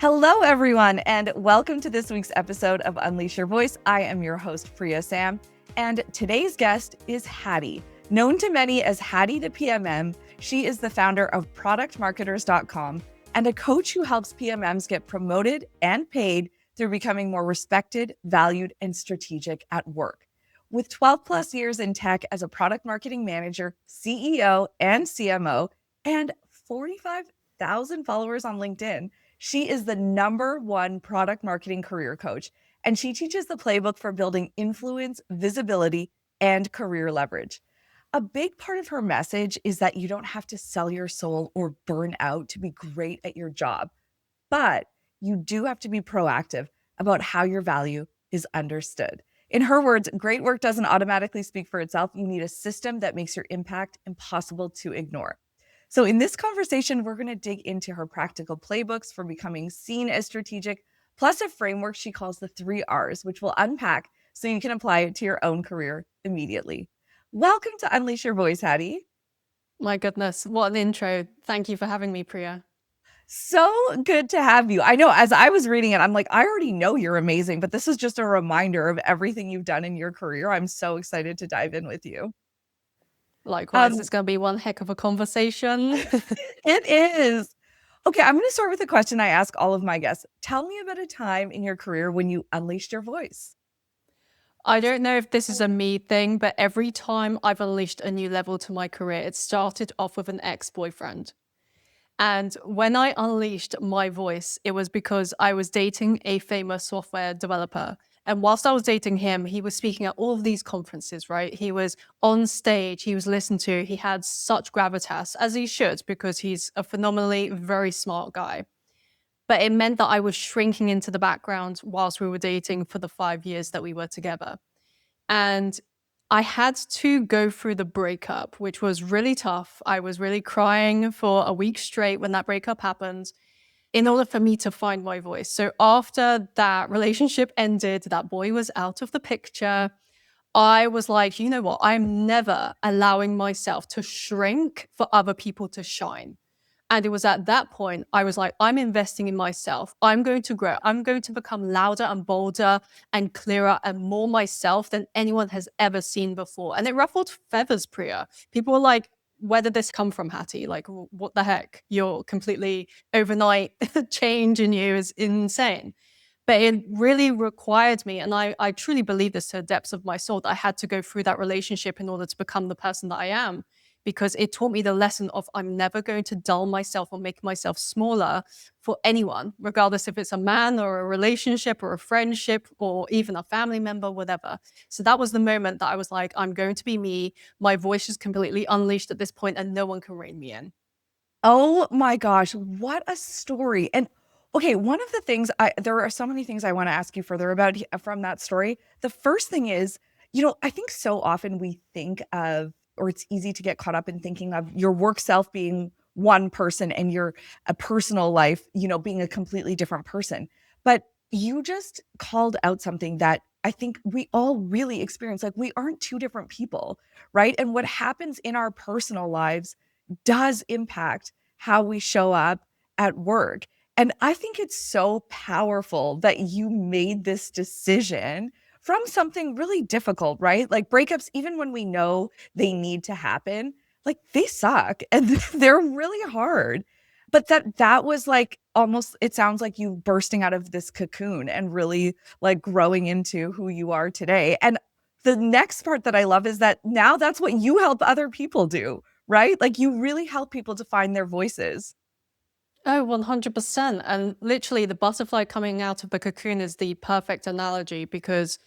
Hello, everyone, and welcome to this week's episode of Unleash Your Voice. I am your host, Priya Sam, and today's guest is Hattie. Known to many as Hattie the PMM, she is the founder of productmarketers.com and a coach who helps PMMs get promoted and paid through becoming more respected, valued, and strategic at work. With 12 plus years in tech as a product marketing manager, CEO and CMO, and 45,000 followers on LinkedIn, she is the #1 product marketing career coach, and she teaches the playbook for building influence, visibility, and career leverage. A big part of her message is that you don't have to sell your soul or burn out to be great at your job, but you do have to be proactive about how your value is understood. In her words, great work doesn't automatically speak for itself. You need a system that makes your impact impossible to ignore. So in this conversation, we're going to dig into her practical playbooks for becoming seen as strategic, plus a framework she calls the 3 R's, which we'll unpack so you can apply it to your own career immediately. Welcome to Unleash Your Voice, Hattie. My goodness, what an intro. Thank you for having me, Priya. So good to have you. I know as I was reading it, I'm like, I already know you're amazing, but this is just a reminder of everything you've done in your career. I'm so excited to dive in with you. Likewise, it's going to be one heck of a conversation. It is. Okay, I'm going to start with a question I ask all of my guests. Tell me about a time in your career when you unleashed your voice. I don't know if this is a me thing, but every time I've unleashed a new level to my career, it started off with an ex-boyfriend. And when I unleashed my voice, it was because I was dating a famous software developer. And whilst I was dating him, he was speaking at all of these conferences, right? He was on stage, he was listened to, he had such gravitas, as he should, because he's a phenomenally very smart guy. But it meant that I was shrinking into the background whilst we were dating for the 5 years that we were together. And I had to go through the breakup, which was really tough. I was really crying for a week straight when that breakup happened in order for me to find my voice. So after that relationship ended, that boy was out of the picture. I was like, you know what? I'm never allowing myself to shrink for other people to shine. And it was at that point, I was like, I'm investing in myself. I'm going to grow. I'm going to become louder and bolder and clearer and more myself than anyone has ever seen before. And it ruffled feathers, Priya. People were like, where did this come from, Hattie? Like, what the heck? Your completely overnight change in you is insane. But it really required me, and I truly believe this to the depths of my soul, that I had to go through that relationship in order to become the person that I am, because it taught me the lesson of I'm never going to dull myself or make myself smaller for anyone, regardless if it's a man or a relationship or a friendship or even a family member, whatever. So that was the moment that I was like, I'm going to be me. My voice is completely unleashed at this point and no one can rein me in. Oh my gosh, what a story. And okay, one of the things there are so many things I want to ask you further about from that story. The first thing is, I think so often we think of, or it's easy to get caught up in thinking of your work self being one person and your a personal life, being a completely different person. But you just called out something that I think we all really experience. Like we aren't two different people, right? And what happens in our personal lives does impact how we show up at work. And I think it's so powerful that you made this decision from something really difficult, right? Like breakups, even when we know they need to happen, like they suck and they're really hard. But that was like almost, it sounds like you bursting out of this cocoon and really like growing into who you are today. And the next part that I love is that now that's what you help other people do, right? Like you really help people to find their voices. Oh, 100%. And literally, the butterfly coming out of the cocoon is the perfect analogy, because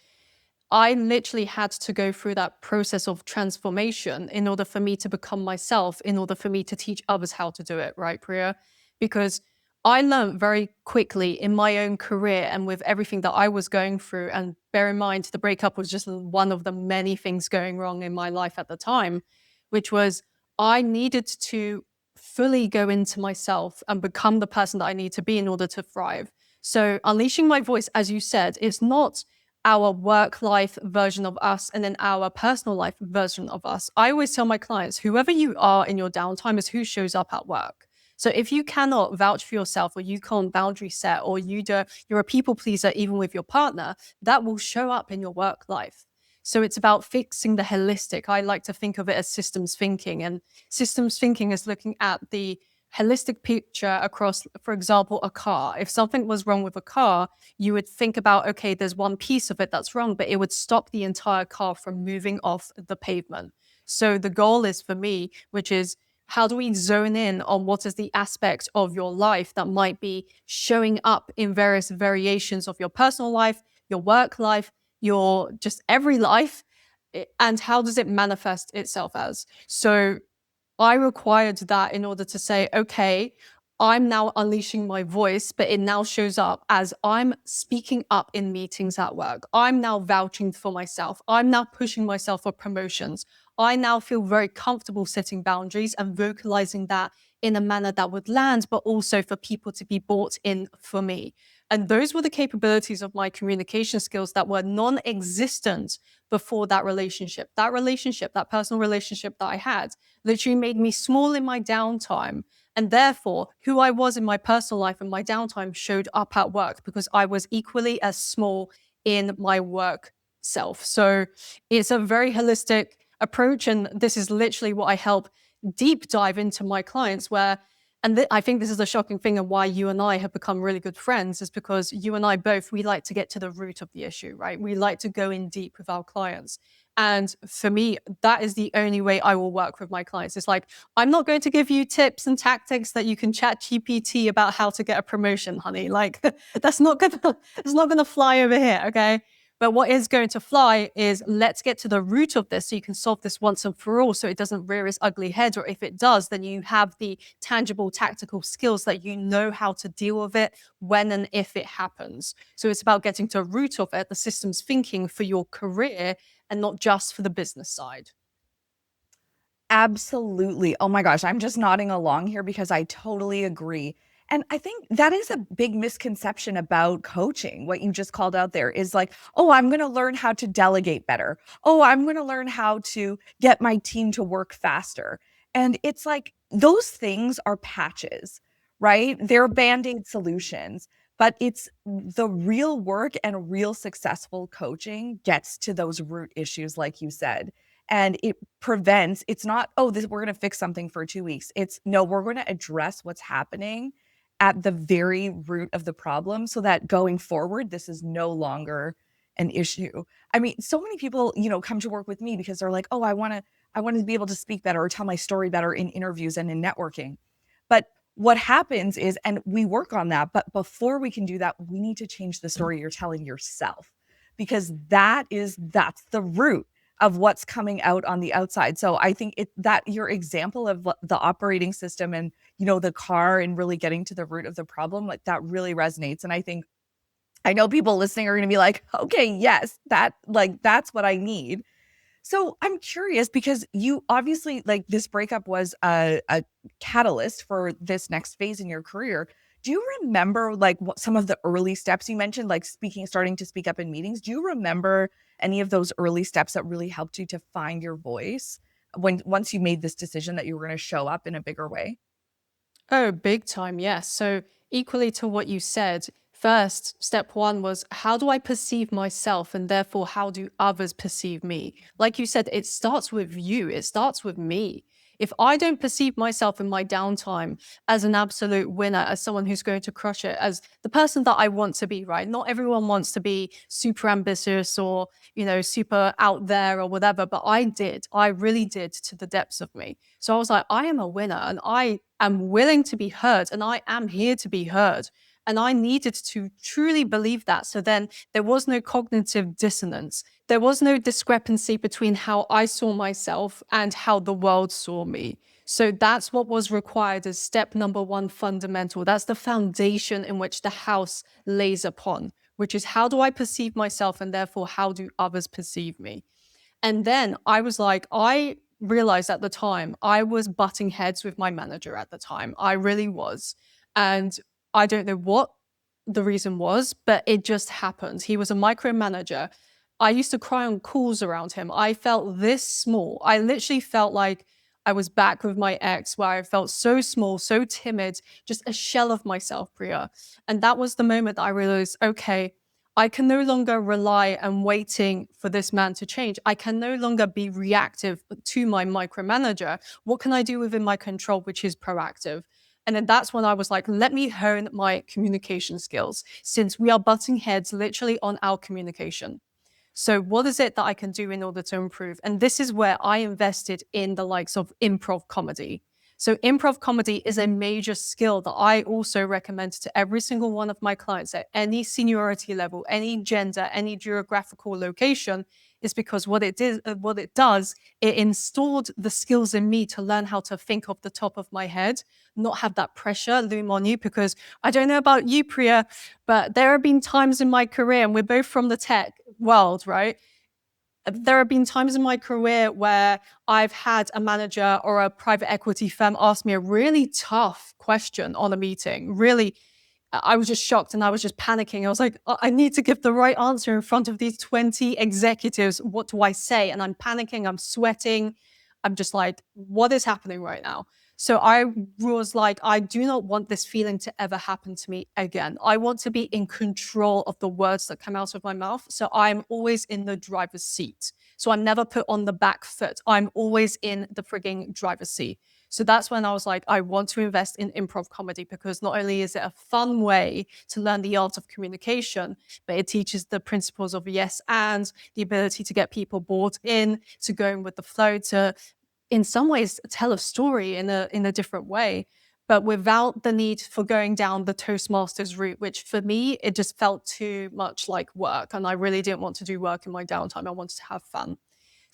I literally had to go through that process of transformation in order for me to become myself, in order for me to teach others how to do it, right, Priya? Because I learned very quickly in my own career and with everything that I was going through. And bear in mind, the breakup was just one of the many things going wrong in my life at the time, which was I needed to fully go into myself and become the person that I need to be in order to thrive. So unleashing my voice, as you said, is not our work life version of us and then our personal life version of us. I always tell my clients, whoever you are in your downtime is who shows up at work. So if you cannot vouch for yourself, or you can't boundary set, or you're a people pleaser even with your partner, that will show up in your work life. So it's about fixing the holistic. I like to think of it as systems thinking, and systems thinking is looking at the holistic picture across, for example, a car. If something was wrong with a car, you would think about, okay, there's one piece of it that's wrong, but it would stop the entire car from moving off the pavement. So the goal is for me, which is, how do we zone in on what is the aspect of your life that might be showing up in various variations of your personal life, your work life, your just every life, and how does it manifest itself as? So I required that in order to say, okay, I'm now unleashing my voice, but it now shows up as I'm speaking up in meetings at work. I'm now vouching for myself. I'm now pushing myself for promotions. I now feel very comfortable setting boundaries and vocalizing that in a manner that would land, but also for people to be bought in for me. And those were the capabilities of my communication skills that were non existent before that relationship. That personal relationship that I had, literally made me small in my downtime. And therefore, who I was in my personal life and my downtime showed up at work, because I was equally as small in my work self. So it's a very holistic approach. And this is literally what I help deep dive into my clients, where, and I think this is a shocking thing, and why you and I have become really good friends, is because you and I both, we like to get to the root of the issue, right? We like to go in deep with our clients. And for me, that is the only way I will work with my clients. It's like, I'm not going to give you tips and tactics that you can chat GPT about how to get a promotion, honey. Like that's not gonna fly over here, okay? But what is going to fly is, let's get to the root of this so you can solve this once and for all, so it doesn't rear its ugly head. Or if it does, then you have the tangible tactical skills that you know how to deal with it when and if it happens. So it's about getting to the root of it, the systems thinking for your career, and not just for the business side. Absolutely. Oh my gosh, I'm just nodding along here because I totally agree. And I think that is a big misconception about coaching. What you just called out there is like, oh, I'm going to learn how to delegate better. Oh, I'm going to learn how to get my team to work faster. And it's like those things are patches, right? They're band aid solutions. But it's the real work and real successful coaching gets to those root issues, like you said. And it prevents, it's not, oh, this, we're going to fix something for 2 weeks. It's no, we're going to address what's happening at the very root of the problem, so that going forward, this is no longer an issue. I mean, so many people, come to work with me because they're like, oh, I want to be able to speak better or tell my story better in interviews and in networking. But what happens is, and we work on that, but before we can do that, we need to change the story you're telling yourself, because that's the root of what's coming out on the outside. So I think that your example of the operating system and, the car, and really getting to the root of the problem, like that really resonates. And I know people listening are going to be like, okay, yes, that's what I need. So I'm curious, because you obviously, like, this breakup was a catalyst for this next phase in your career. Do you remember like what some of the early steps you mentioned, like starting to speak up in meetings? Do you remember any of those early steps that really helped you to find your voice once you made this decision that you were going to show up in a bigger way? Oh, big time, yes. So, equally to what you said, first, step one was, how do I perceive myself? And therefore, how do others perceive me? Like you said, it starts with you, it starts with me. If I don't perceive myself in my downtime as an absolute winner, as someone who's going to crush it, as the person that I want to be, right? Not everyone wants to be super ambitious or, super out there or whatever, but I did. I really did, to the depths of me. So I was like, I am a winner and I am willing to be heard and I am here to be heard. And I needed to truly believe that. So then there was no cognitive dissonance. There was no discrepancy between how I saw myself and how the world saw me. So that's what was required as step number one, fundamental. That's the foundation in which the house lays upon, which is, how do I perceive myself, and therefore how do others perceive me? And then I was like, I realized at the time I was butting heads with my manager at the time. I really was. And I don't know what the reason was, but it just happened. He was a micromanager. I used to cry on calls around him. I felt this small. I literally felt like I was back with my ex where I felt so small, so timid, just a shell of myself, Priya. And that was the moment that I realized, okay, I can no longer rely on waiting for this man to change. I can no longer be reactive to my micromanager. What can I do within my control, which is proactive? And then that's when I was like, let me hone my communication skills since we are butting heads literally on our communication. So what is it that I can do in order to improve? And this is where I invested in the likes of improv comedy. So improv comedy is a major skill that I also recommend to every single one of my clients at any seniority level, any gender, any geographical location, is because what it does, it installed the skills in me to learn how to think off the top of my head, not have that pressure loom on you. Because I don't know about you, Priya, but there have been times in my career, and we're both from the tech world, right? There have been times in my career where I've had a manager or a private equity firm ask me a really tough question on a meeting. Really, I was just shocked and I was just panicking. I was like, I need to give the right answer in front of these 20 executives. What do I say? And I'm panicking, I'm sweating. I'm just like, what is happening right now? So I was like, I do not want this feeling to ever happen to me again. I want to be in control of the words that come out of my mouth. So I'm always in the driver's seat. So I'm never put on the back foot. I'm always in the frigging driver's seat. So that's when I was like, I want to invest in improv comedy because not only is it a fun way to learn the art of communication, but it teaches the principles of yes and the ability to get people bought in, to going with the flow, to in some ways tell a story in a different way, but without the need for going down the Toastmasters route, which for me, it just felt too much like work. And I really didn't want to do work in my downtime. I wanted to have fun.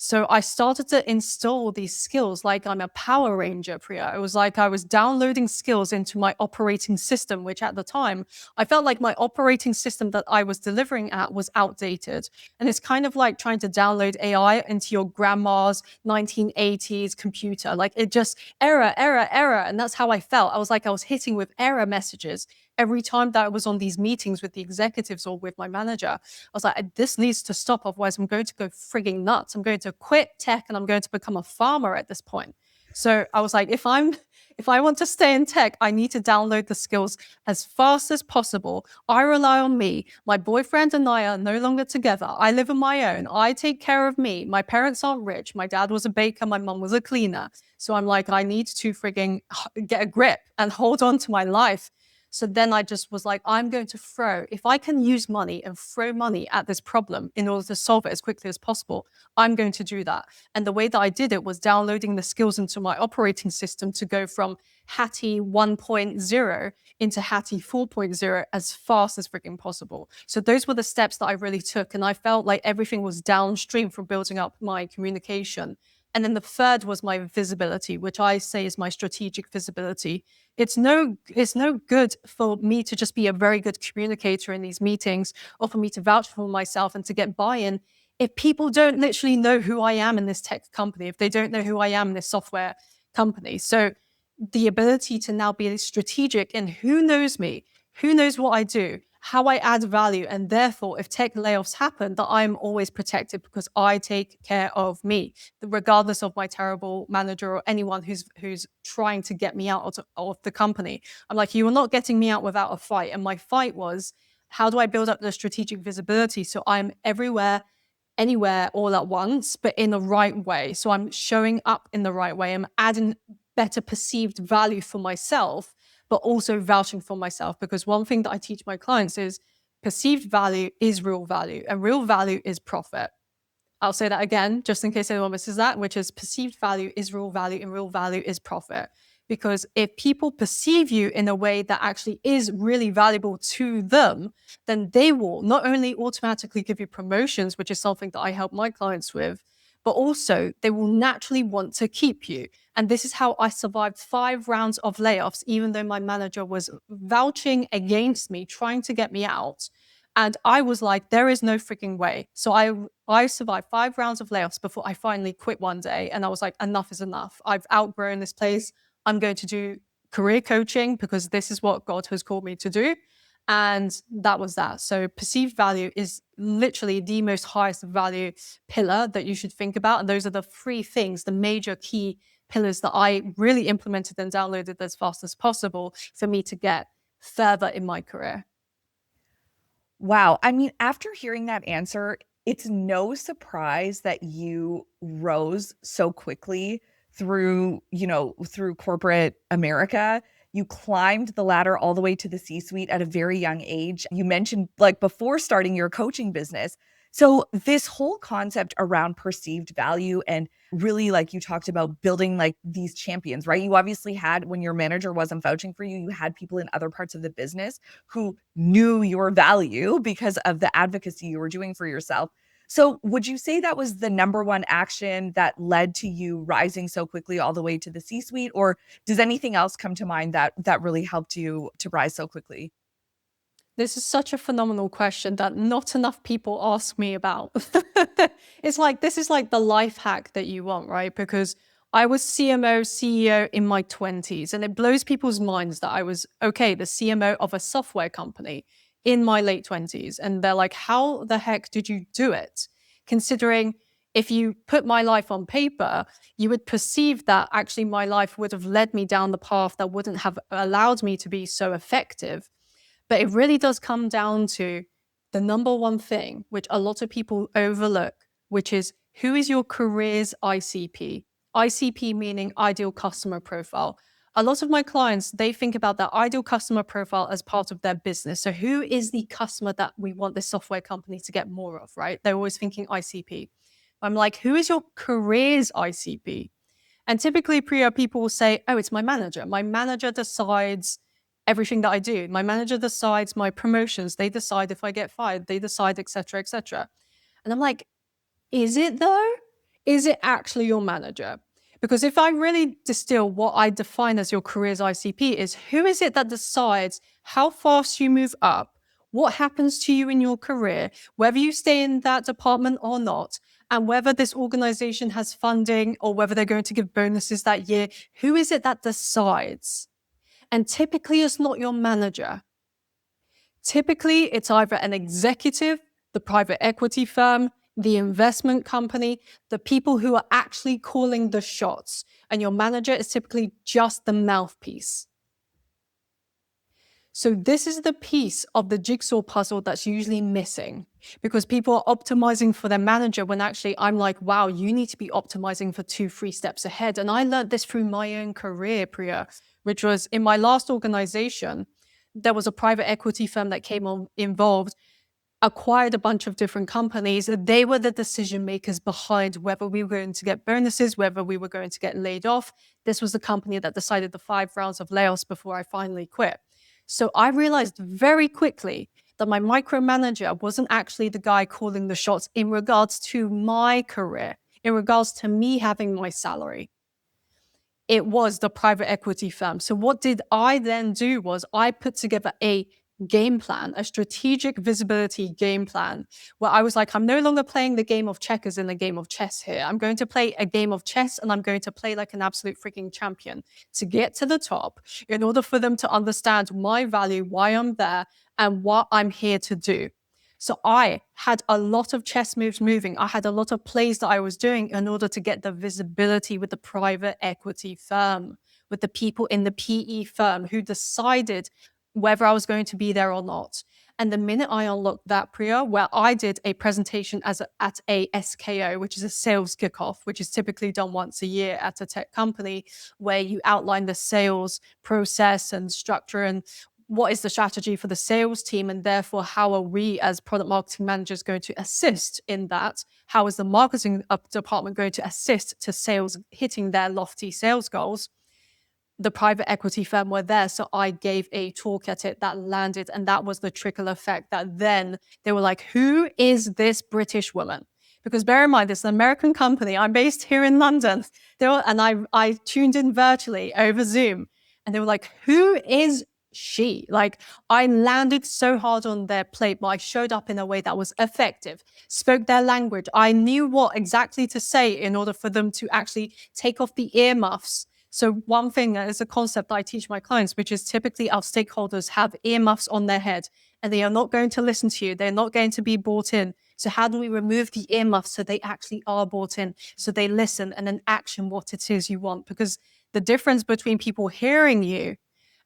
So I started to install these skills like I'm a Power Ranger, Priya. It was like I was downloading skills into my operating system, which at the time I felt like my operating system that I was delivering at was outdated. And it's kind of like trying to download AI into your grandma's 1980s computer. Like it just error, error, error. And that's how I felt. I was like I was hitting with error messages every time that I was on these meetings with the executives or with my manager. I was like, this needs to stop. Otherwise, I'm going to go frigging nuts. I'm going to quit tech and I'm going to become a farmer at this point. So I was like, if I want to stay in tech, I need to download the skills as fast as possible. I rely on me. My boyfriend and I are no longer together. I live on my own. I take care of me. My parents aren't rich. My dad was a baker. My mom was a cleaner. So I'm like, I need to frigging get a grip and hold on to my life. So then I just was like, I'm going to throw, if I can use money and throw money at this problem in order to solve it as quickly as possible, I'm going to do that. And the way that I did it was downloading the skills into my operating system to go from Hattie 1.0 into Hattie 4.0 as fast as freaking possible. So those were the steps that I really took. And I felt like everything was downstream from building up my communication. And then the third was my visibility, which I say is my strategic visibility. It's no good for me to just be a very good communicator in these meetings or for me to vouch for myself and to get buy-in if people don't literally know who I am in this tech company, if they don't know who I am in this software company. So the ability to now be strategic in who knows me, who knows what I do, how I add value, and therefore, if tech layoffs happen, that I'm always protected because I take care of me, regardless of my terrible manager or anyone who's trying to get me out of the company. I'm like, you are not getting me out without a fight. And my fight was, how do I build up the strategic visibility so I'm everywhere, anywhere, all at once, but in the right way? So I'm showing up in the right way. I'm adding better perceived value for myself, but also vouching for myself. Because one thing that I teach my clients is perceived value is real value, and real value is profit. I'll say that again, just in case anyone misses that, which is perceived value is real value and real value is profit. Because if people perceive you in a way that actually is really valuable to them, then they will not only automatically give you promotions, which is something that I help my clients with, but also they will naturally want to keep you. And this is how I survived 5 rounds of layoffs, even though my manager was vouching against me, trying to get me out. And I was like, there is no freaking way. So I survived 5 rounds of layoffs before I finally quit one day. And I was like, enough is enough. I've outgrown this place. I'm going to do career coaching because this is what God has called me to do. And that was that. So perceived value is literally the most highest value pillar that you should think about. And those are the 3 things, the major key pillars that I really implemented and downloaded as fast as possible for me to get further in my career. Wow. I mean, after hearing that answer, it's no surprise that you rose so quickly through corporate America. You climbed the ladder all the way to the C-suite at a very young age. You mentioned like before starting your coaching business. So this whole concept around perceived value and really like you talked about building like these champions, right? You obviously had when your manager wasn't vouching for you, you had people in other parts of the business who knew your value because of the advocacy you were doing for yourself. So would you say that was the number one action that led to you rising so quickly all the way to the C-suite? Or does anything else come to mind that really helped you to rise so quickly? This is such a phenomenal question that not enough people ask me about. It's like, this is like the life hack that you want, right? Because I was CMO, CEO in my 20s, and it blows people's minds that I was, okay, the CMO of a software company in my late 20s. And they're like, how the heck did you do it? Considering if you put my life on paper, you would perceive that actually my life would have led me down the path that wouldn't have allowed me to be so effective. But it really does come down to the number one thing, which a lot of people overlook, which is who is your career's ICP? ICP meaning ideal customer profile. A lot of my clients, they think about that ideal customer profile as part of their business. So who is the customer that we want this software company to get more of, right? They're always thinking ICP. I'm like, who is your career's ICP? And typically, Priya, people will say, oh, it's my manager. My manager decides everything that I do. My manager decides my promotions. They decide if I get fired. They decide, et cetera, et cetera. And I'm like, is it though? Is it actually your manager? Because if I really distill what I define as your career's ICP is who is it that decides how fast you move up, what happens to you in your career, whether you stay in that department or not, and whether this organization has funding or whether they're going to give bonuses that year. Who is it that decides? And typically it's not your manager. Typically it's either an executive, the private equity firm, the investment company, the people who are actually calling the shots. And your manager is typically just the mouthpiece. So this is the piece of the jigsaw puzzle that's usually missing because people are optimizing for their manager when actually I'm like, wow, you need to be optimizing for 2-3 steps ahead. And I learned this through my own career, Priya, which was in my last organization, there was a private equity firm that came on involved, acquired a bunch of different companies. They were the decision makers behind whether we were going to get bonuses, whether we were going to get laid off. This was the company that decided the 5 rounds of layoffs before I finally quit. So I realized very quickly that my micromanager wasn't actually the guy calling the shots in regards to my career, in regards to me having my salary. It was the private equity firm. So what did I then do was I put together a game plan, a strategic visibility game plan, where I was like, I'm no longer playing the game of checkers in the game of chess here. I'm going to play a game of chess and I'm going to play like an absolute freaking champion to get to the top in order for them to understand my value, why I'm there, and what I'm here to do. So I had a lot of chess moves moving. I had a lot of plays that I was doing in order to get the visibility with the private equity firm, with the people in the PE firm who decided whether I was going to be there or not. And the minute I unlocked that, Priya, where I did a presentation at a SKO, which is a sales kickoff, which is typically done once a year at a tech company, where you outline the sales process and structure and what is the strategy for the sales team, and therefore how are we as product marketing managers going to assist in that? How is the marketing department going to assist to sales hitting their lofty sales goals? The private equity firm were there. So I gave a talk at it that landed. And that was the trickle effect that then they were like, who is this British woman? Because bear in mind, it's an American company. I'm based here in London. I tuned in virtually over Zoom. And they were like, who is she? Like, I landed so hard on their plate, but I showed up in a way that was effective, spoke their language. I knew what exactly to say in order for them to actually take off the earmuffs. So one thing is a concept I teach my clients, which is typically our stakeholders have earmuffs on their head and they are not going to listen to you. They're not going to be bought in. So how do we remove the earmuffs so they actually are bought in, so they listen and then action what it is you want? Because the difference between people hearing you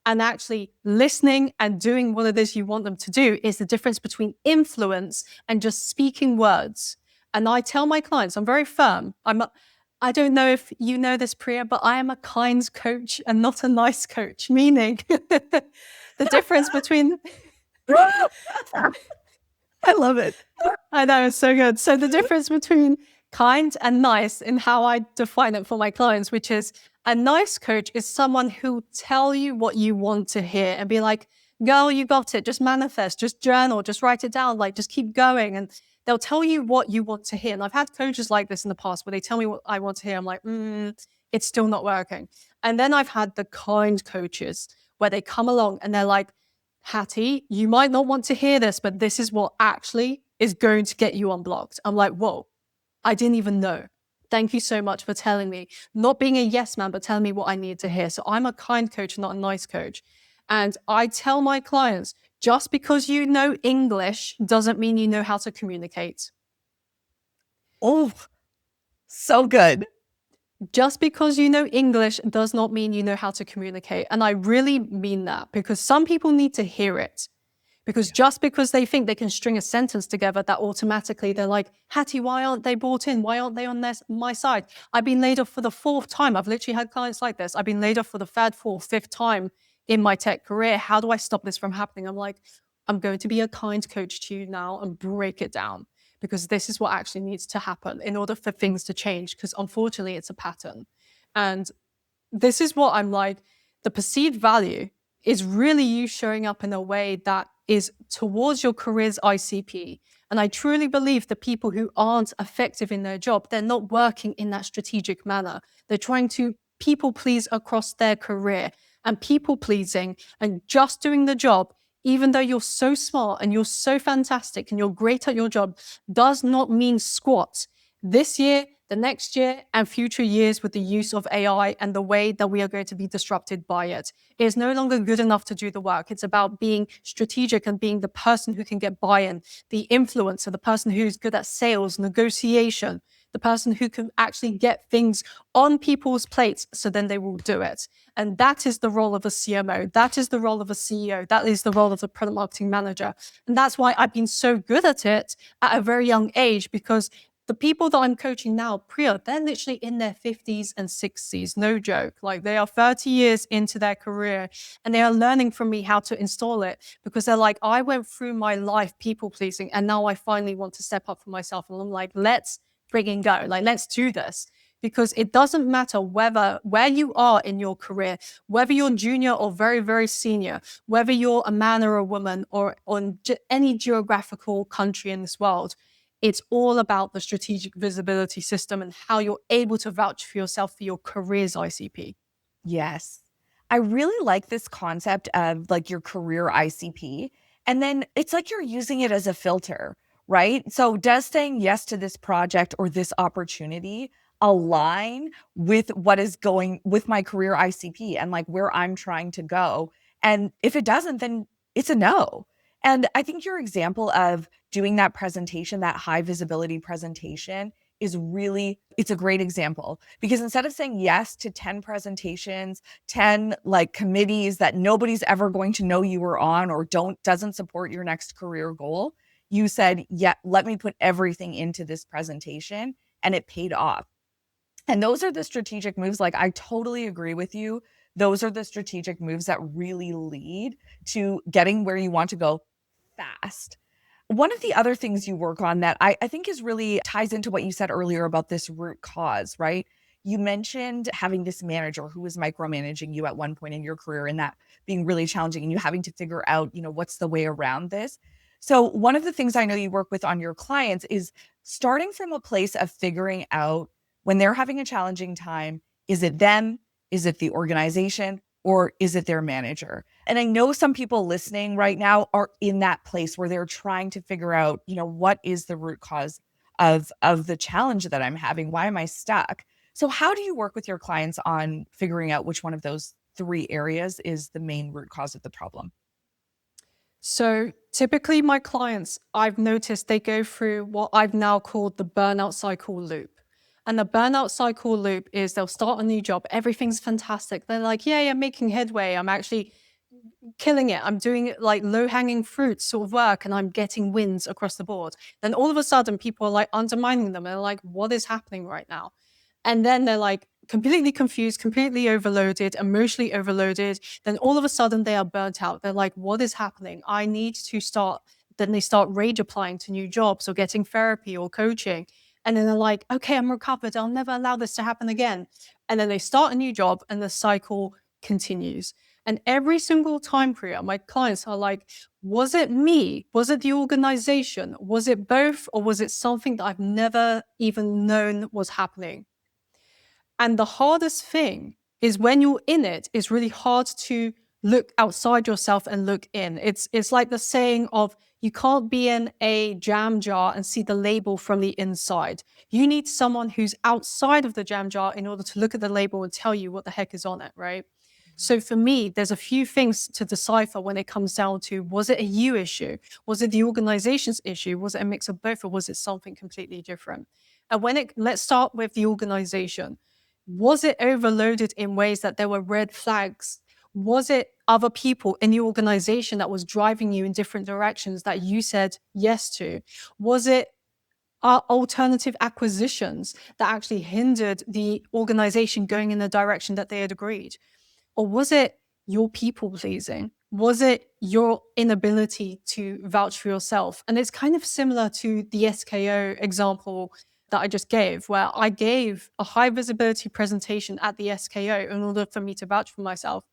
and actually listening and doing what it is you want them to do is the difference between influence and just speaking words. And I tell my clients, I'm very firm. I don't know if you know this, Priya, but I am a kind coach and not a nice coach, meaning the difference between... I love it. I know, it's so good. So the difference between kind and nice in how I define it for my clients, which is a nice coach is someone who tell you what you want to hear and be like, girl, you got it. Just manifest, just journal, just write it down. Like, just keep going. And they'll tell you what you want to hear. And I've had coaches like this in the past where they tell me what I want to hear. I'm like, it's still not working. And then I've had the kind coaches where they come along and they're like, Hattie, you might not want to hear this, but this is what actually is going to get you unblocked. I'm like, whoa, I didn't even know. Thank you so much for telling me, not being a yes man, but telling me what I need to hear. So I'm a kind coach, not a nice coach. And I tell my clients, just because you know English doesn't mean you know how to communicate. Oh, so good. Just because you know English does not mean you know how to communicate. And I really mean that, because some people need to hear it. Because just because they think they can string a sentence together, that automatically they're like, Hattie, why aren't they bought in? Why aren't they on my side? I've been laid off for the 4th time. I've literally had clients like this. I've been laid off for the 3rd, 4th, 5th time in my tech career. How do I stop this from happening? I'm like, I'm going to be a kind coach to you now and break it down, because this is what actually needs to happen in order for things to change, because unfortunately it's a pattern. And this is what I'm like, the perceived value is really you showing up in a way that is towards your career's ICP. And I truly believe the people who aren't effective in their job, they're not working in that strategic manner. They're trying to people please across their career, and people pleasing and just doing the job, even though you're so smart and you're so fantastic and you're great at your job, does not mean squat. This year, the next year, and future years with the use of AI and the way that we are going to be disrupted by it, it is no longer good enough to do the work. It's about being strategic and being the person who can get buy-in, the influencer, the person who's good at sales, negotiation, the person who can actually get things on people's plates so then they will do it. And that is the role of a CMO. That is the role of a CEO. That is the role of the product marketing manager. And that's why I've been so good at it at a very young age, because the people that I'm coaching now, Priya, they're literally in their 50s and 60s, no joke. Like, they are 30 years into their career and they are learning from me how to install it, because they're like, I went through my life people pleasing and now I finally want to step up for myself. And I'm like, let's frigging go. Like, let's do this. Because it doesn't matter where you are in your career, whether you're junior or very, very senior, whether you're a man or a woman or on any geographical country in this world. It's all about the strategic visibility system and how you're able to vouch for yourself for your career's ICP. Yes. I really like this concept of like your career ICP. And then it's like you're using it as a filter, right? So does saying yes to this project or this opportunity align with what is going with my career ICP and like where I'm trying to go? And if it doesn't, then it's a no. And I think your example of doing that presentation, that high visibility presentation, is really, it's a great example, because instead of saying yes to 10 presentations, 10 like committees that nobody's ever going to know you were on or doesn't support your next career goal, you said, yeah, let me put everything into this presentation, and it paid off. And those are the strategic moves. Like, I totally agree with you. Those are the strategic moves that really lead to getting where you want to go fast. One of the other things you work on that I think is really ties into what you said earlier about this root cause, right? You mentioned having this manager who was micromanaging you at one point in your career, and that being really challenging and you having to figure out, what's the way around this. So one of the things I know you work with on your clients is starting from a place of figuring out when they're having a challenging time, is it them? Is it the organization? Or is it their manager? And I know some people listening right now are in that place where they're trying to figure out, what is the root cause of the challenge that I'm having? Why am I stuck? So how do you work with your clients on figuring out which one of those 3 areas is the main root cause of the problem? So typically my clients, I've noticed they go through what I've now called the burnout cycle loop. And the burnout cycle loop is they'll start a new job. Everything's fantastic. They're like, yeah, I'm making headway. I'm actually killing it. I'm doing it like low hanging fruit sort of work and I'm getting wins across the board. Then all of a sudden people are like undermining them. And they're like, what is happening right now? And then they're like completely confused, completely overloaded, emotionally overloaded. Then all of a sudden they are burnt out. They're like, what is happening? I need to start. Then they start rage applying to new jobs or getting therapy or coaching. And then they're like, okay, I'm recovered. I'll never allow this to happen again. And then they start a new job and the cycle continues. And every single time, Priya, my clients are like, was it me? Was it the organization? Was it both? Or was it something that I've never even known was happening? And the hardest thing is when you're in it, it's really hard to look outside yourself and look in. It's like the saying of you can't be in a jam jar and see the label from the inside. You need someone who's outside of the jam jar in order to look at the label and tell you what the heck is on it, right? So for me, there's a few things to decipher when it comes down to, was it a you issue? Was it the organization's issue? Was it a mix of both, or was it something completely different? And let's start with the organization. Was it overloaded in ways that there were red flags? Was it other people in the organization that was driving you in different directions that you said yes to? Was it alternative acquisitions that actually hindered the organization going in the direction that they had agreed? Or was it your people pleasing? Was it your inability to vouch for yourself? And it's kind of similar to the SKO example that I just gave, where I gave a high visibility presentation at the SKO in order for me to vouch for myself.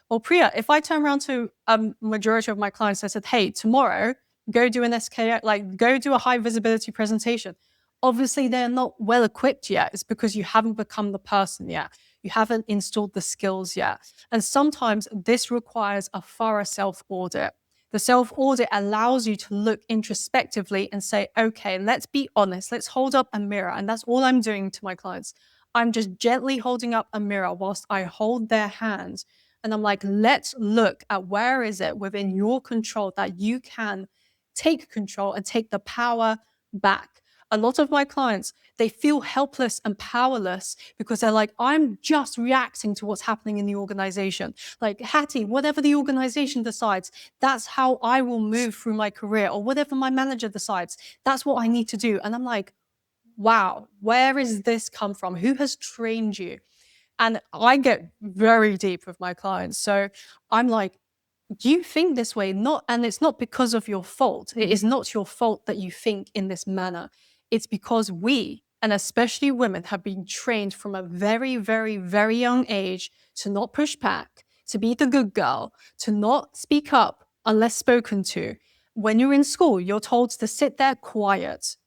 Well, Priya, if I turn around to a majority of my clients, I said, hey, tomorrow, go do an SKO, like go do a high visibility presentation. Obviously, they're not well equipped yet. It's because you haven't become the person yet. You haven't installed the skills yet. And sometimes this requires a thorough self-audit. The self-audit allows you to look introspectively and say, okay, let's be honest. Let's hold up a mirror. And that's all I'm doing to my clients. I'm just gently holding up a mirror whilst I hold their hands. And I'm like, let's look at where is it within your control that you can take control and take the power back. A lot of my clients, they feel helpless and powerless because they're like, I'm just reacting to what's happening in the organization. Like, Hattie, whatever the organization decides, that's how I will move through my career, or whatever my manager decides, that's what I need to do. And I'm like, wow, where is this come from? Who has trained you? And I get very deep with my clients. So I'm like, you think this way, and it's not because of your fault. It is not your fault that you think in this manner. It's because we, and especially women, have been trained from a very, very, very young age to not push back, to be the good girl, to not speak up unless spoken to. When you're in school, you're told to sit there quiet.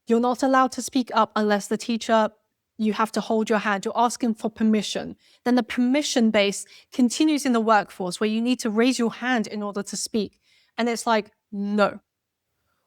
You're not allowed to speak up unless the teacher, you have to hold your hand. You're asking for permission. Then the permission base continues in the workforce where you need to raise your hand in order to speak. And it's like, no.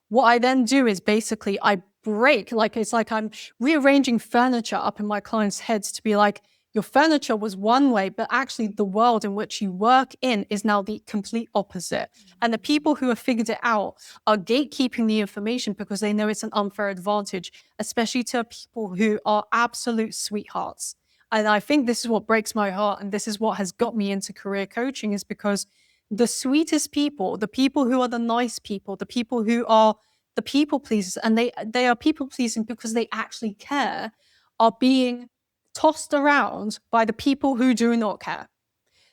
What I then do is basically I break, like it's like I'm rearranging furniture up in my clients' heads to be like, your furniture was one way, but actually the world in which you work in is now the complete opposite. And the people who have figured it out are gatekeeping the information because they know it's an unfair advantage, especially to people who are absolute sweethearts. And I think this is what breaks my heart. And this is what has got me into career coaching, is because the sweetest people, the people who are the nice people, the people who are the people pleasers, and they are people pleasing because they actually care, are being tossed around by the people who do not care.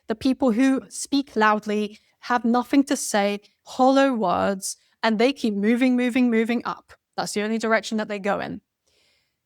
The people who speak loudly, have nothing to say, hollow words, and they keep moving, moving, moving up. That's the only direction that they go in.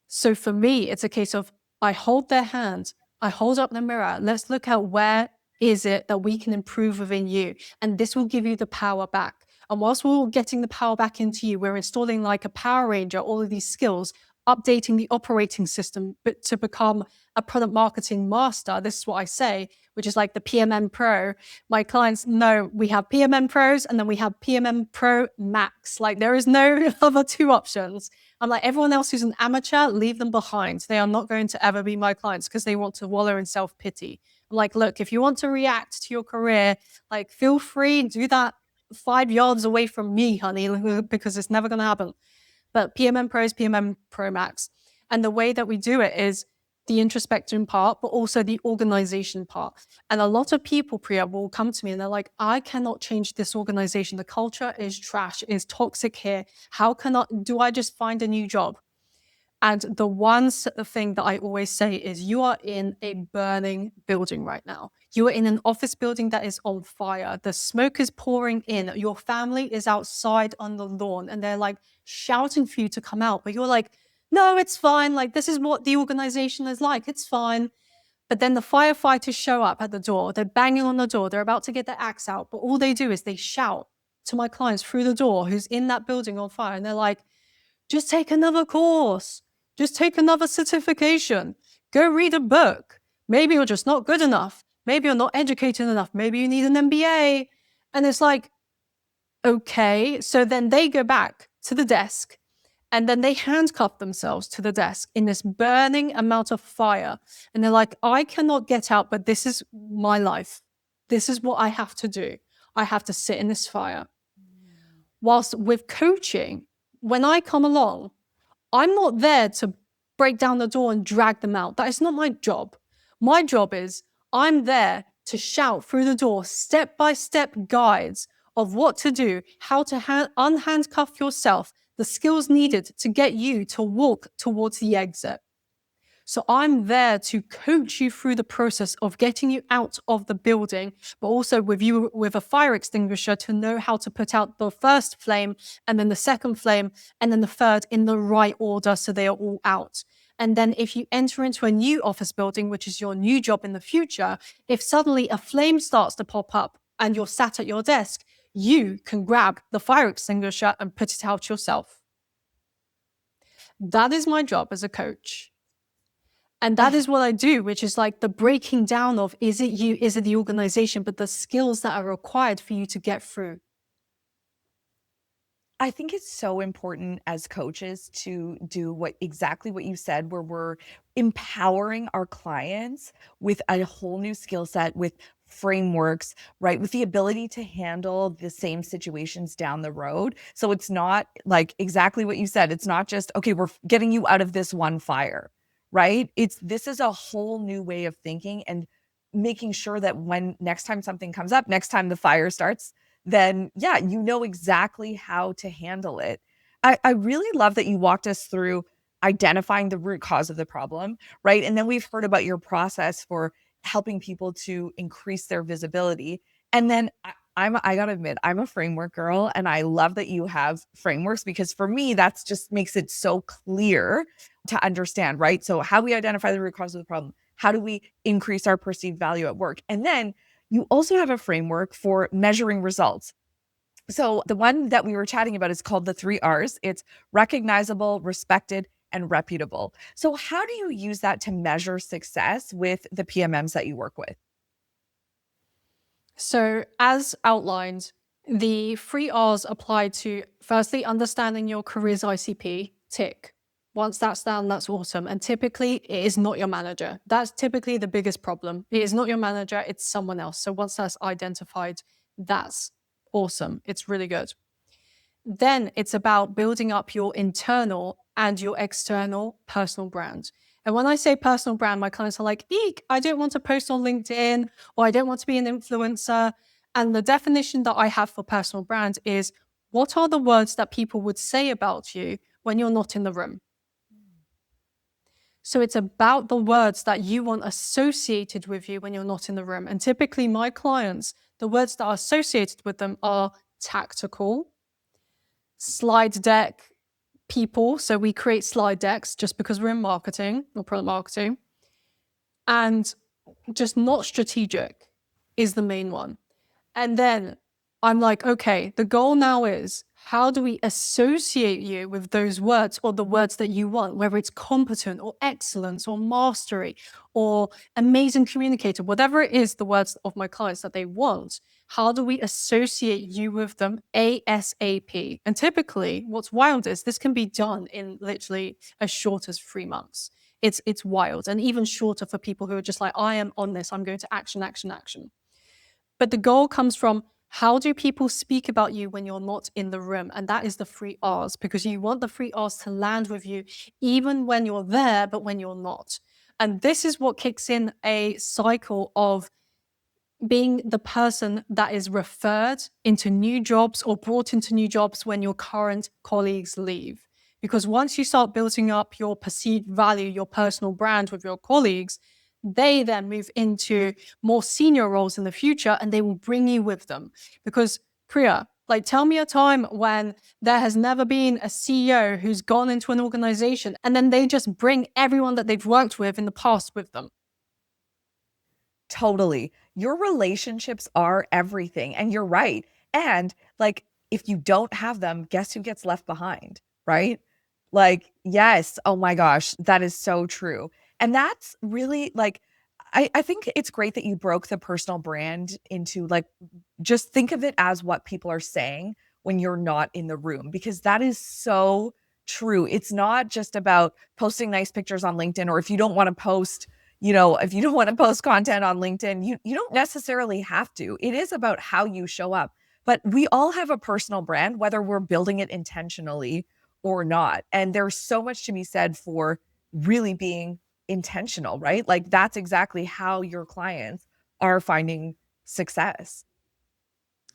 So for me, it's a case of I hold their hand, I hold up the mirror. Let's look at where is it that we can improve within you. And this will give you the power back. And whilst we're all getting the power back into you, we're installing like a Power Ranger, all of these skills, updating the operating system, but to become a product marketing master. This is what I say, which is like the PMM Pro. My clients know we have PMM Pros and then we have PMM Pro Max. Like there is no other two options. I'm like, everyone else who's an amateur, leave them behind. They are not going to ever be my clients because they want to wallow in self-pity. I'm like, look, if you want to react to your career, like feel free, do that 5 yards away from me, honey, because it's never going to happen. But PMM Pros, PMM Pro Max. And the way that we do it is the introspection part, but also the organization part. And a lot of people, Priya, will come to me and they're like, I cannot change this organization. The culture is trash, is toxic here. Do I just find a new job? And the one thing that I always say is you are in a burning building right now. You are in an office building that is on fire. The smoke is pouring in. Your family is outside on the lawn and they're like shouting for you to come out. But you're like, no, it's fine. Like, this is what the organization is like. It's fine. But then the firefighters show up at the door. They're banging on the door. They're about to get their axe out. But all they do is they shout to my clients through the door who's in that building on fire. And they're like, just take another course. Just take another certification. Go read a book. Maybe you're just not good enough. Maybe you're not educated enough. Maybe you need an MBA. And it's like, okay. So then they go back to the desk and then they handcuff themselves to the desk in this burning amount of fire. And they're like, I cannot get out, but this is my life. This is what I have to do. I have to sit in this fire. Whilst with coaching, when I come along, I'm not there to break down the door and drag them out. That is not my job. My job is I'm there to shout through the door step-by-step guides of what to do, how to unhandcuff yourself, the skills needed to get you to walk towards the exit. So I'm there to coach you through the process of getting you out of the building, but also with you with a fire extinguisher to know how to put out the first flame and then the second flame and then the third in the right order so they are all out. And then if you enter into a new office building, which is your new job in the future, if suddenly a flame starts to pop up and you're sat at your desk, you can grab the fire extinguisher and put it out yourself. That is my job as a coach. And that is what I do, which is like the breaking down of, is it you, is it the organization, but the skills that are required for you to get through. I think it's so important as coaches to do exactly what you said, where we're empowering our clients with a whole new skill set, with frameworks, right? With the ability to handle the same situations down the road. So it's not like exactly what you said. It's not just, okay, we're getting you out of this one fire, right? This is a whole new way of thinking and making sure that when next time something comes up, next time the fire starts, then yeah, you know exactly how to handle it. I really love that you walked us through identifying the root cause of the problem, right? And then we've heard about your process for helping people to increase their visibility. And then I gotta admit, I'm a framework girl, and I love that you have frameworks, because for me, that's just makes it so clear to understand, right? So how we identify the root cause of the problem, how do we increase our perceived value at work? And then you also have a framework for measuring results. So the one that we were chatting about is called the 3 Rs. It's recognizable, respected, and reputable. So how do you use that to measure success with the PMMs that you work with? So as outlined, the 3 Rs apply to, firstly, understanding your career's ICP, tick. Once that's done, that's awesome. And typically it is not your manager. That's typically the biggest problem. It is not your manager, it's someone else. So once that's identified, that's awesome. It's really good. Then it's about building up your internal and your external personal brand. And when I say personal brand, my clients are like, eek, I don't want to post on LinkedIn, or I don't want to be an influencer. And the definition that I have for personal brand is, what are the words that people would say about you when you're not in the room? So it's about the words that you want associated with you when you're not in the room. And typically my clients, the words that are associated with them are tactical, slide deck people. So we create slide decks just because we're in marketing or product marketing. And just not strategic is the main one. And then I'm like, okay, the goal now is, how do we associate you with those words, or the words that you want, whether it's competent or excellence or mastery or amazing communicator, whatever it is, the words of my clients that they want, how do we associate you with them ASAP? And typically what's wild is this can be done in literally as short as 3 months. It's wild, and even shorter for people who are just like, I am on this, I'm going to action. But the goal comes from, How do people speak about you when you're not in the room? And that is the 3 R's, because you want the 3 R's to land with you even when you're there, but when you're not. And this is what kicks in a cycle of being the person that is referred into new jobs or brought into new jobs when your current colleagues leave. Because once you start building up your perceived value, your personal brand with your colleagues, they then move into more senior roles in the future and they will bring you with them. Because Priya, like, tell me a time when there has never been a CEO who's gone into an organization and then they just bring everyone that they've worked with in the past with them. Totally. Your relationships are everything. And you're right. And like, if you don't have them, guess who gets left behind, right? Like, yes. Oh my gosh, that is so true. And that's really like, I think it's great that you broke the personal brand into like, just think of it as what people are saying when you're not in the room, because that is so true. It's not just about posting nice pictures on LinkedIn, or if you don't want to post, if you don't want to post content on LinkedIn, you don't necessarily have to. It is about how you show up. But we all have a personal brand, whether we're building it intentionally or not. And there's so much to be said for really being intentional, right? Like that's exactly how your clients are finding success.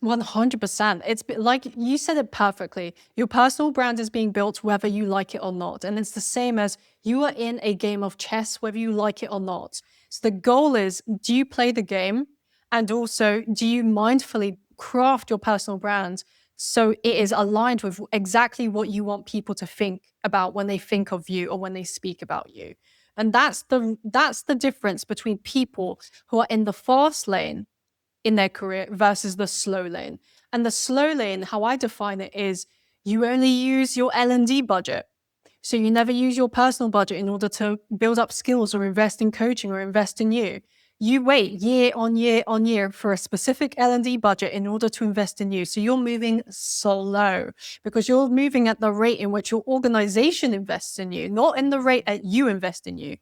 100%. Like you said it perfectly. Your personal brand is being built whether you like it or not. And it's the same as you are in a game of chess, whether you like it or not. So the goal is, do you play the game? And also, do you mindfully craft your personal brand so it is aligned with exactly what you want people to think about when they think of you or when they speak about you? And that's the difference between people who are in the fast lane in their career versus the slow lane. And the slow lane, how I define it, is you only use your L&D budget. So you never use your personal budget in order to build up skills or invest in coaching or invest in you. You wait year on year on year for a specific L&D budget in order to invest in you. So you're moving slow because you're moving at the rate in which your organization invests in you, not in the rate that you invest in you.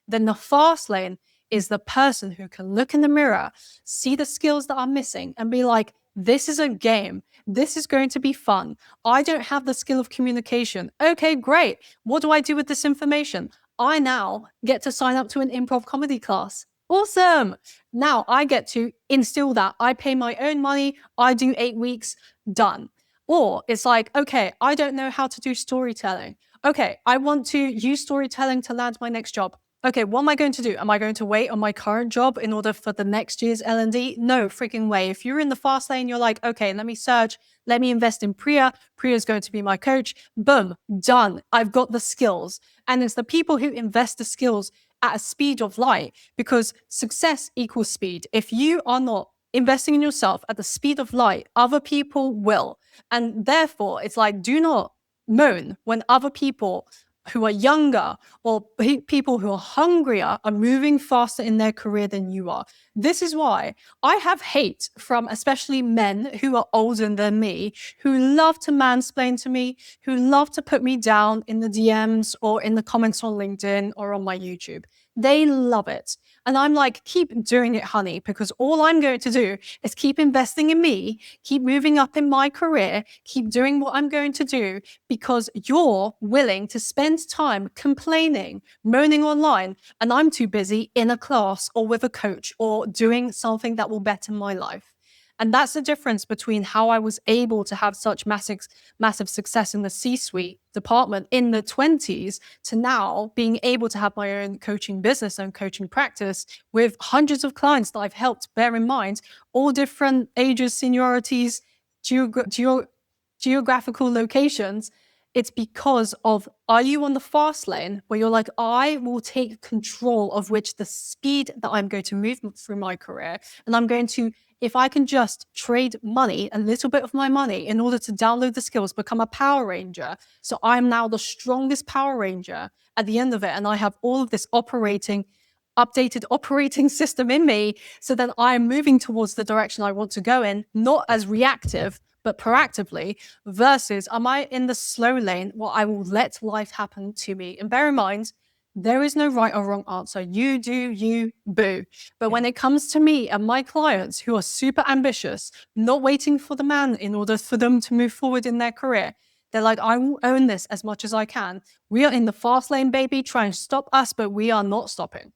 Then the fast lane is the person who can look in the mirror, see the skills that are missing, and be like, this is a game. This is going to be fun. I don't have the skill of communication. Okay, great. What do I do with this information? I now get to sign up to an improv comedy class. Awesome. Now I get to instill that. I pay my own money. I do 8 weeks, done. Or it's like, okay, I don't know how to do storytelling. Okay, I want to use storytelling to land my next job. Okay, what am I going to do? Am I going to wait on my current job in order for the next year's L&D? No freaking way. If you're in the fast lane, you're like, okay, let me search. Let me invest in Priya. Priya's going to be my coach. Boom, done. I've got the skills. And it's the people who invest the skills at a speed of light, because success equals speed. If you are not investing in yourself at the speed of light, other people will. And therefore, it's like, do not moan when other people who are younger or people who are hungrier are moving faster in their career than you are. This is why I have hate from especially men who are older than me, who love to mansplain to me, who love to put me down in the DMs or in the comments on LinkedIn or on my YouTube. They love it. And I'm like, keep doing it, honey, because all I'm going to do is keep investing in me, keep moving up in my career, keep doing what I'm going to do, because you're willing to spend time complaining, moaning online, and I'm too busy in a class or with a coach or doing something that will better my life. And that's the difference between how I was able to have such massive success in the C-suite department in the 20s to now being able to have my own coaching business and coaching practice with hundreds of clients that I've helped. Bear in mind, all different ages, seniorities, geographical locations. It's because of, are you on the fast lane where you're like, I will take control of which the speed that I'm going to move through my career. And I'm going to, if I can just trade money, a little bit of my money in order to download the skills, become a Power Ranger. So I'm now the strongest Power Ranger at the end of it. And I have all of this updated operating system in me. So then I'm moving towards the direction I want to go in, not as reactive, but proactively, versus am I in the slow lane where I will let life happen to me? And bear in mind, There is no right or wrong answer. You do you, boo. But when it comes to me and my clients who are super ambitious, not waiting for the man in order for them to move forward in their career, they're like, I will own this as much as I can. We are in the fast lane, baby. Try and stop us, but we are not stopping.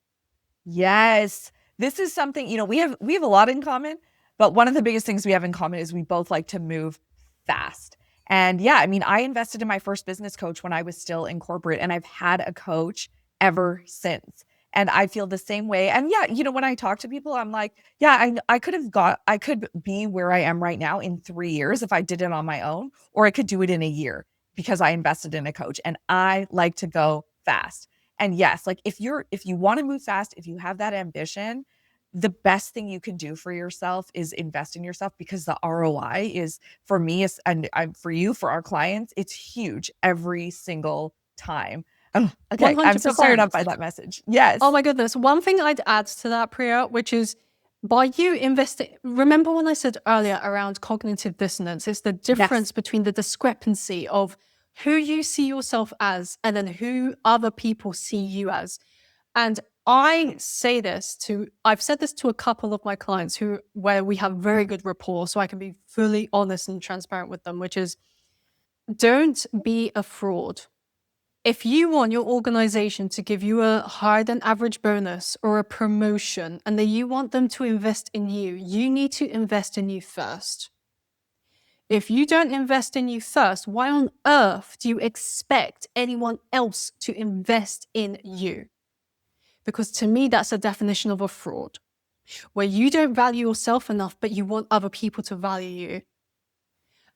Yes. This is something, we have a lot in common, but one of the biggest things we have in common is we both like to move fast. And yeah, I mean, I invested in my first business coach when I was still in corporate, and I've had a coach ever since. And I feel the same way. And yeah, when I talk to people, I'm like, yeah, I could be where I am right now in 3 years if I did it on my own, or I could do it in a year because I invested in a coach, and I like to go fast. And yes, like if you want to move fast, if you have that ambition, the best thing you can do for yourself is invest in yourself, because the ROI is, for me, for you, for our clients, it's huge every single time. Oh, okay, I'm so fired up 100%. by that message. Yes. Oh my goodness. One thing I'd add to that, Priya, which is by you investing, remember when I said earlier around cognitive dissonance, it's the difference Yes. between the discrepancy of who you see yourself as and then who other people see you as. And I've said this to a couple of my clients where we have very good rapport, so I can be fully honest and transparent with them, which is don't be a fraud. If you want your organization to give you a higher than average bonus or a promotion, and then you want them to invest in you, you need to invest in you first. If you don't invest in you first, why on earth do you expect anyone else to invest in you? Because to me, that's a definition of a fraud, where you don't value yourself enough, but you want other people to value you.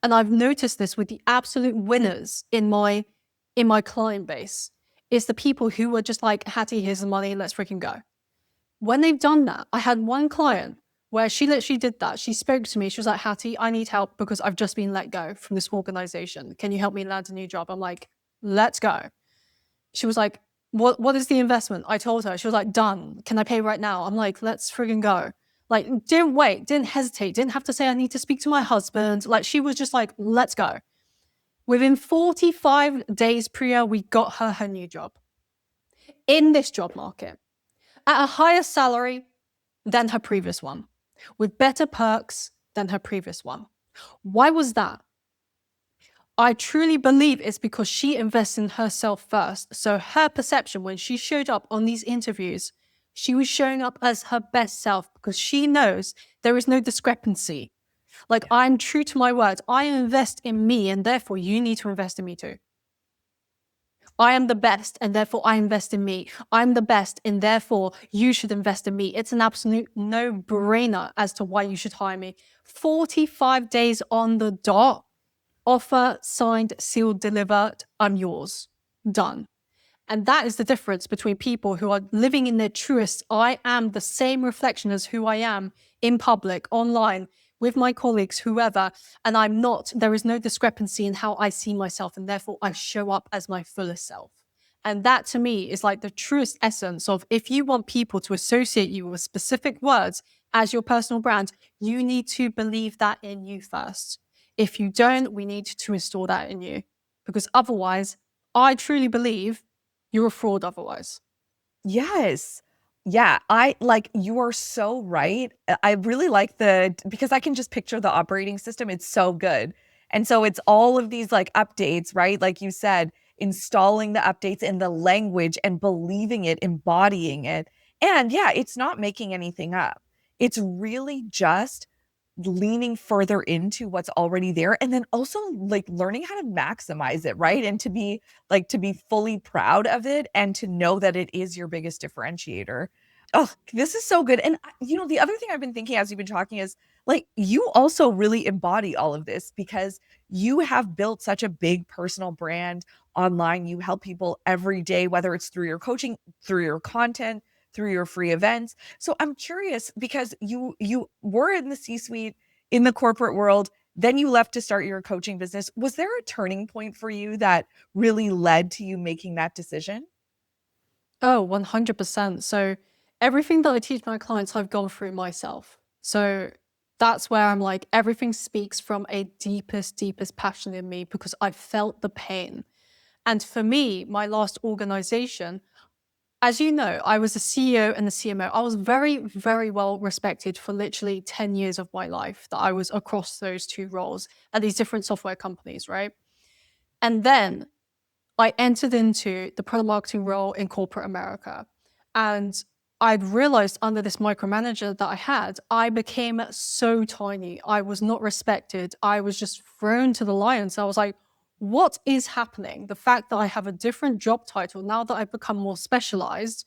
And I've noticed this with the absolute winners in my client base, is the people who were just like, Hattie, here's the money, let's freaking go. When they've done that, I had one client where she literally did that. She spoke to me. She was like, Hattie, I need help because I've just been let go from this organization. Can you help me land a new job? I'm like, let's go. She was like, what is the investment? I told her. She was like, done. Can I pay right now? I'm like, let's friggin' go. Like, didn't wait, didn't hesitate, didn't have to say I need to speak to my husband. Like, she was just like, let's go. Within 45 days, Priya, we got her new job in this job market at a higher salary than her previous one, with better perks than her previous one. Why was that? I truly believe it's because she invested in herself first. So her perception when she showed up on these interviews, she was showing up as her best self because she knows there is no discrepancy. Like, I'm true to my word. I invest in me, and therefore you need to invest in me too. I am the best, and therefore I invest in me. I'm the best, and therefore you should invest in me. It's an absolute no-brainer as to why you should hire me. 45 days on the dot. Offer signed, sealed, delivered. I'm yours. Done. And that is the difference between people who are living in their truest, I am the same reflection as who I am in public, online, with my colleagues, whoever, and I'm not. There is no discrepancy in how I see myself, and therefore I show up as my fullest self. And that to me is like the truest essence of, if you want people to associate you with specific words as your personal brand, you need to believe that in you first. If you don't, we need to install that in you, because otherwise, I truly believe you're a fraud otherwise. Yes. Yeah, you are so right. I really like because I can just picture the operating system. It's so good. And so it's all of these like updates, right? Like you said, installing the updates in the language and believing it, embodying it. And yeah, it's not making anything up. It's really just leaning further into what's already there, and then also like learning how to maximize it, right? And to be fully proud of it, and to know that it is your biggest differentiator. Oh, this is so good. And the other thing I've been thinking as you've been talking is, like, you also really embody all of this because you have built such a big personal brand online. You help people every day, whether it's through your coaching, through your content, through your free events. So I'm curious, because you were in the C-suite in the corporate world, then you left to start your coaching business. Was there a turning point for you that really led to you making that decision? Oh, 100%. So everything that I teach my clients, I've gone through myself. So that's where I'm like, everything speaks from a deepest passion in me because I felt the pain. And for me, my last organization, As you know, I was the CEO and the CMO. I was very, very well respected for literally 10 years of my life that I was across those two roles at these different software companies, right? And then I entered into the product marketing role in corporate America. And I'd realized under this micromanager that I had, I became so tiny. I was not respected. I was just thrown to the lions. I was like, what is happening? The fact that I have a different job title, now that I've become more specialized,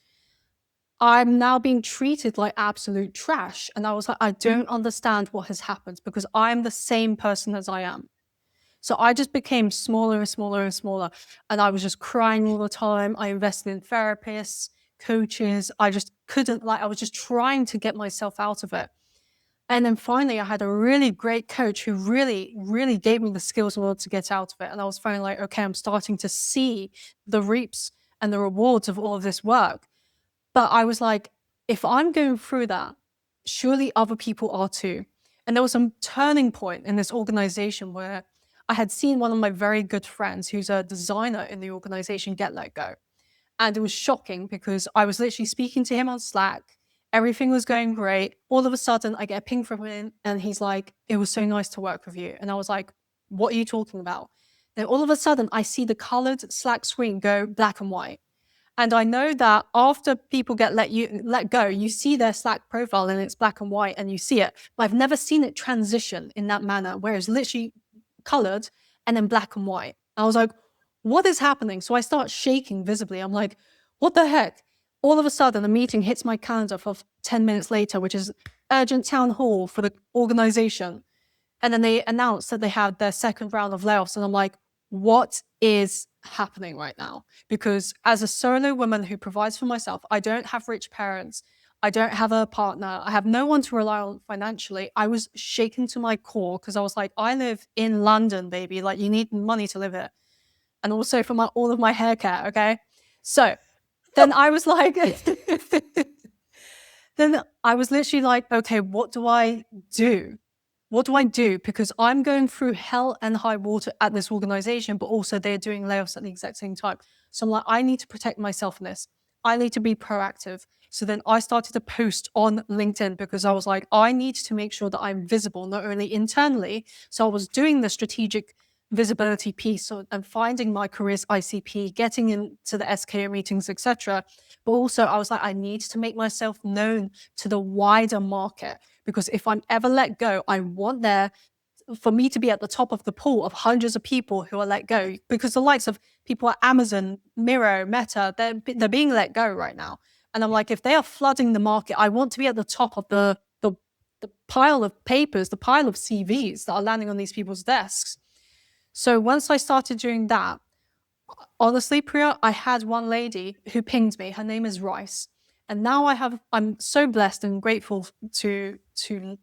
I'm now being treated like absolute trash. And I was like, I don't understand what has happened because I'm the same person as I am. So I just became smaller and smaller and smaller. And I was just crying all the time. I invested in therapists, coaches. I just couldn't, I was just trying to get myself out of it. And then finally, I had a really great coach who really, really gave me the skills in order to get out of it. And I was finally like, okay, I'm starting to see the reaps and the rewards of all of this work. But I was like, if I'm going through that, surely other people are too. And there was some turning point in this organization where I had seen one of my very good friends who's a designer in the organization get let go. And it was shocking because I was literally speaking to him on Slack. Everything was going great. All of a sudden, I get a ping from him and he's like, it was so nice to work with you. And I was like, what are you talking about? Then all of a sudden, I see the colored Slack screen go black and white. And I know that after people get let go, you see their Slack profile and it's black and white and you see it. But I've never seen it transition in that manner, where it's literally colored and then black and white. I was like, what is happening? So I start shaking visibly. I'm like, what the heck? All of a sudden, a meeting hits my calendar for 10 minutes later, which is urgent town hall for the organization. And then they announced that they had their second round of layoffs. And I'm like, what is happening right now? Because as a solo woman who provides for myself, I don't have rich parents. I don't have a partner. I have no one to rely on financially. I was shaken to my core because I was like, I live in London, baby. Like, you need money to live here. And also for all of my hair care, okay? So then I was like, then I was literally like, okay, what do I do? What do I do? Because I'm going through hell and high water at this organization, but also they're doing layoffs at the exact same time. So I'm like, I need to protect myself in this. I need to be proactive. So then I started to post on LinkedIn because I was like, I need to make sure that I'm visible, not only internally. So I was doing the strategic visibility piece and finding my careers ICP, getting into the SKO meetings, etc. But also I was like, I need to make myself known to the wider market. Because if I'm ever let go, I want for me to be at the top of the pool of hundreds of people who are let go. Because the likes of people at Amazon, Miro, Meta, they're being let go right now. And I'm like, if they are flooding the market, I want to be at the top of the pile of papers, the pile of CVs that are landing on these people's desks. So once I started doing that, honestly, Priya, I had one lady who pinged me. Her name is Rice. And now I'm so blessed and grateful to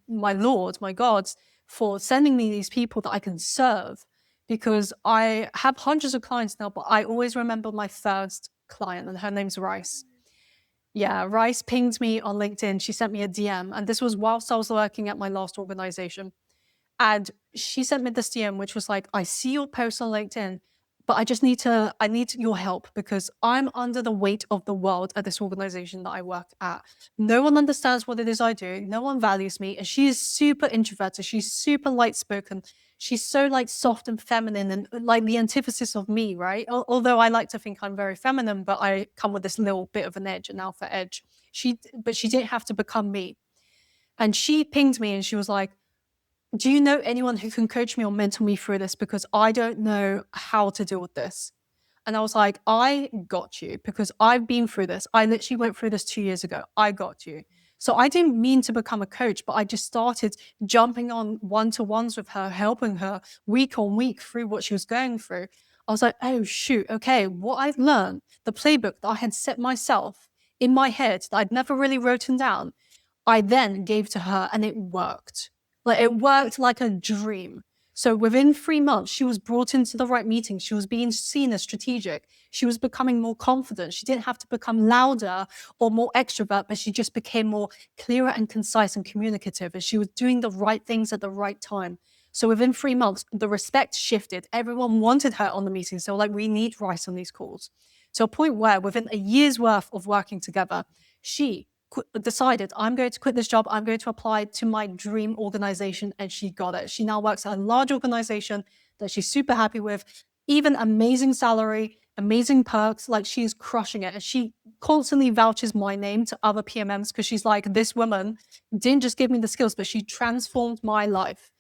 my Lord, my God, for sending me these people that I can serve, because I have hundreds of clients now, but I always remember my first client, and her name's Rice. Yeah, Rice pinged me on LinkedIn. She sent me a DM, and this was whilst I was working at my last organization. And she sent me this DM, which was like, I see your post on LinkedIn, but I need your help because I'm under the weight of the world at this organization that I work at. No one understands what it is I do. No one values me. And she is super introverted. She's super light spoken. She's so like soft and feminine and like the antithesis of me, right? Although I like to think I'm very feminine, but I come with this little bit of an edge, an alpha edge. But she didn't have to become me. And she pinged me and she was like, do you know anyone who can coach me or mentor me through this? Because I don't know how to deal with this. And I was like, I got you because I've been through this. I literally went through this 2 years ago. I got you. So I didn't mean to become a coach, but I just started jumping on one-to-ones with her, helping her week on week through what she was going through. I was like, oh, shoot. Okay, what I've learned, the playbook that I had set myself in my head that I'd never really written down, I then gave to her and it worked. Like, it worked like a dream. So within 3 months, she was brought into the right meetings. She was being seen as strategic. She was becoming more confident. She didn't have to become louder or more extrovert, but she just became more clearer and concise and communicative. And she was doing the right things at the right time. So within 3 months, the respect shifted. Everyone wanted her on the meetings. So like, we need Rice on these calls. to a point where within a year's worth of working together, she decided, I'm going to quit this job. I'm going to apply to my dream organization. And she got it. She now works at a large organization that she's super happy with, even amazing salary, amazing perks. Like, she's crushing it. And she constantly vouches my name to other PMMs because she's like, this woman didn't just give me the skills, but she transformed my life.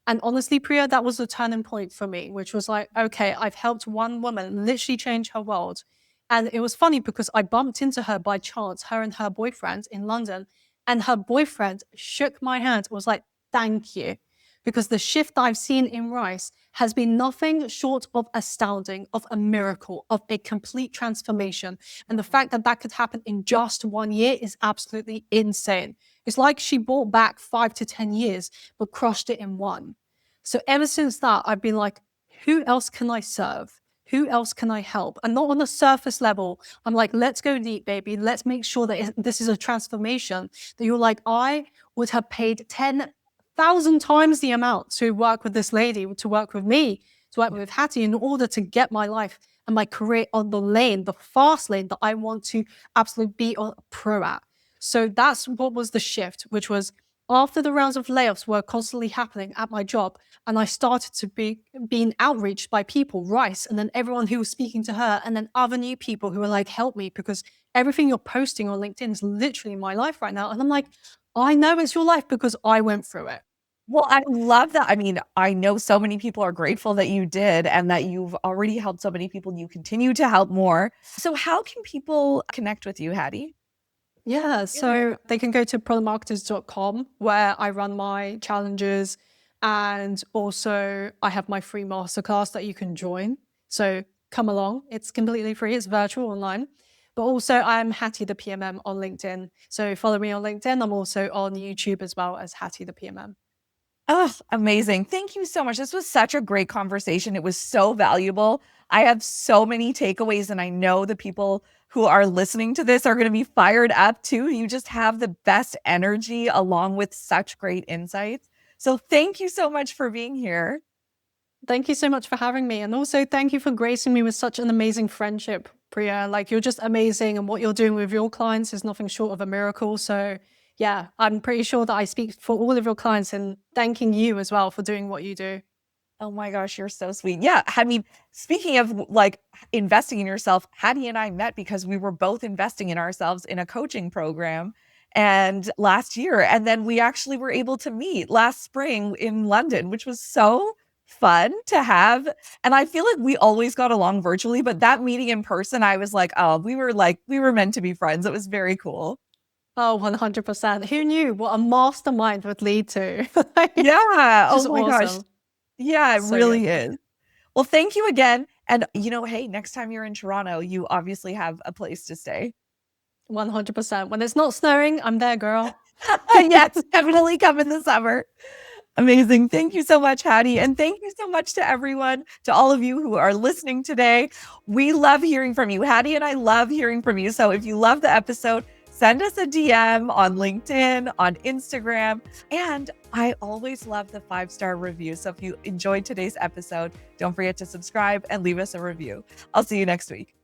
And honestly, Priya, that was the turning point for me, which was like, okay, I've helped one woman literally change her world. And it was funny because I bumped into her by chance, her and her boyfriend in London. And her boyfriend shook my hand, was like, thank you. Because the shift I've seen in Rice has been nothing short of astounding, of a miracle, of a complete transformation. And the fact that that could happen in just 1 year is absolutely insane. It's like she brought back 5 to 10 years, but crushed it in one. So ever since that, I've been like, who else can I serve? Who else can I help? And not on the surface level. I'm like, let's go deep, baby. Let's make sure that this is a transformation. That you're like, I would have paid 10,000 times the amount to work with this lady, to work with me, to work with Hattie, in order to get my life and my career on the lane, the fast lane that I want to absolutely be a pro at. So that's what was the shift, which was after the rounds of layoffs were constantly happening at my job, and I started to be being outreached by people, Rice, and then everyone who was speaking to her, and then other new people who were like, help me, because everything you're posting on LinkedIn is literally my life right now. And I'm like, I know it's your life because I went through it. Well, I love that. I mean, I know so many people are grateful that you did and that you've already helped so many people and you continue to help more. So how can people connect with you, Hattie? Yeah, so they can go to productmarketers.com where I run my challenges, and also I have my free masterclass that you can join. So come along. It's completely free. It's virtual online. But also I'm Hattie the PMM on LinkedIn. So follow me on LinkedIn. I'm also on YouTube as well as Hattie the PMM. Oh, amazing. Thank you so much. This was such a great conversation. It was so valuable. I have so many takeaways, and I know the people who are listening to this are going to be fired up too. You just have the best energy along with such great insights. So thank you so much for being here. Thank you so much for having me. And also thank you for gracing me with such an amazing friendship, Priya. Like, you're just amazing. And what you're doing with your clients is nothing short of a miracle. So yeah, I'm pretty sure that I speak for all of your clients in thanking you as well for doing what you do. Oh my gosh, you're so sweet. Yeah, I mean, speaking of like investing in yourself, Hattie and I met because we were both investing in ourselves in a coaching program and last year. And then we actually were able to meet last spring in London, which was so fun to have. And I feel like we always got along virtually, but that meeting in person, I was like, oh, we were meant to be friends. It was very cool. Oh, 100%. Who knew what a mastermind would lead to? Yeah. Just Oh my gosh. awesome. Yeah, it So good. really is. Well, thank you again. And, hey, next time you're in Toronto, you obviously have a place to stay. 100%. When it's not snowing, I'm there, girl. Yes, definitely come in the summer. Amazing. Thank you so much, Hattie. And thank you so much to everyone, to all of you who are listening today. We love hearing from you. Hattie and I love hearing from you. So if you love the episode, send us a DM on LinkedIn, on Instagram. And I always love the 5-star review. So if you enjoyed today's episode, don't forget to subscribe and leave us a review. I'll see you next week.